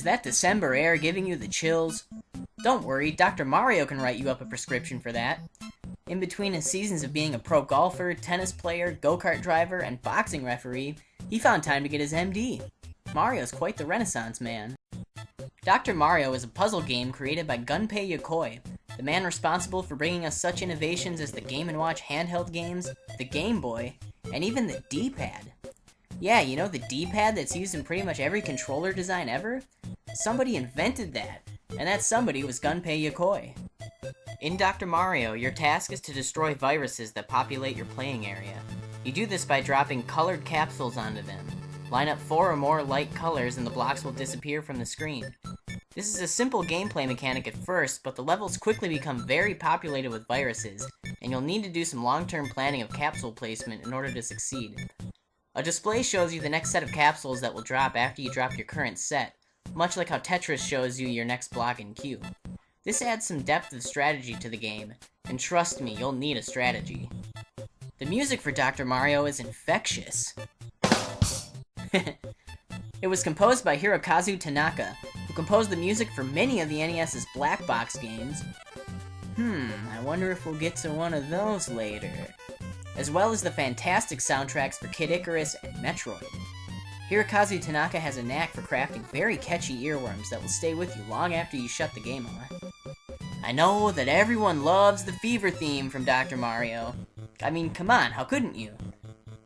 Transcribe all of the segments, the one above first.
that December air giving you the chills? Don't worry, Dr. Mario can write you up a prescription for that. In between his seasons of being a pro golfer, tennis player, go-kart driver, and boxing referee, he found time to get his MD. Mario's quite the Renaissance man. Dr. Mario is a puzzle game created by Gunpei Yokoi, the man responsible for bringing us such innovations as the Game & Watch handheld games, the Game Boy, and even the D-pad. Yeah, you know the D-pad that's used in pretty much every controller design ever? Somebody invented that, and that somebody was Gunpei Yokoi. In Dr. Mario, your task is to destroy viruses that populate your playing area. You do this by dropping colored capsules onto them. Line up 4 or more light colors and the blocks will disappear from the screen. This is a simple gameplay mechanic at first, but the levels quickly become very populated with viruses, and you'll need to do some long-term planning of capsule placement in order to succeed. A display shows you the next set of capsules that will drop after you drop your current set, much like how Tetris shows you your next block in queue. This adds some depth of strategy to the game, and trust me, you'll need a strategy. The music for Dr. Mario is infectious. It was composed by Hirokazu Tanaka, who composed the music for many of the NES's black box games. I wonder if we'll get to one of those later. As well as the fantastic soundtracks for Kid Icarus and Metroid. Hirokazu Tanaka has a knack for crafting very catchy earworms that will stay with you long after you shut the game on. I know that everyone loves the fever theme from Dr. Mario. I mean, come on, how couldn't you?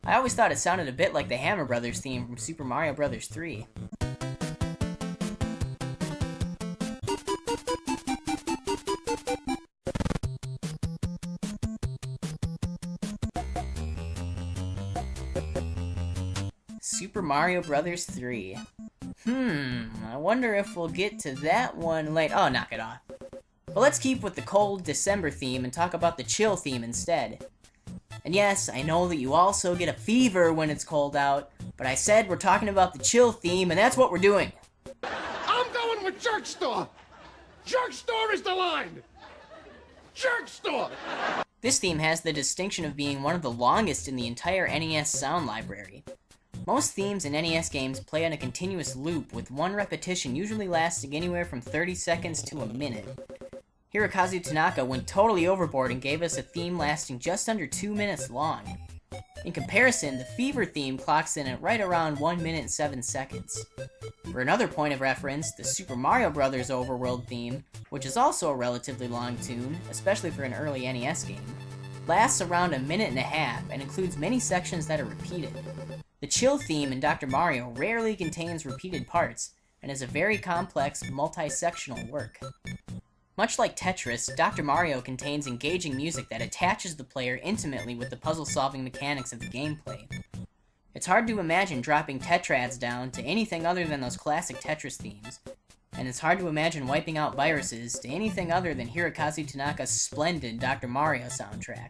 I always thought it sounded a bit like the Hammer Brothers theme from Super Mario Bros. 3. Super Mario Bros. 3. I wonder if we'll get to that one later. Oh, knock it off. But let's keep with the cold December theme and talk about the chill theme instead. And yes, I know that you also get a fever when it's cold out, but I said we're talking about the chill theme, and that's what we're doing. I'm going with Jerk Store! Jerk Store is the line! Jerk Store! This theme has the distinction of being one of the longest in the entire NES sound library. Most themes in NES games play on a continuous loop, with one repetition usually lasting anywhere from 30 seconds to a minute. Hirokazu Tanaka went totally overboard and gave us a theme lasting just under 2 minutes long. In comparison, the Fever theme clocks in at right around 1 minute and 7 seconds. For another point of reference, the Super Mario Bros. Overworld theme, which is also a relatively long tune, especially for an early NES game, lasts around 1.5 minutes and includes many sections that are repeated. The Chill theme in Dr. Mario rarely contains repeated parts, and is a very complex, multi-sectional work. Much like Tetris, Dr. Mario contains engaging music that attaches the player intimately with the puzzle-solving mechanics of the gameplay. It's hard to imagine dropping Tetrads down to anything other than those classic Tetris themes, and it's hard to imagine wiping out viruses to anything other than Hirokazu Tanaka's splendid Dr. Mario soundtrack.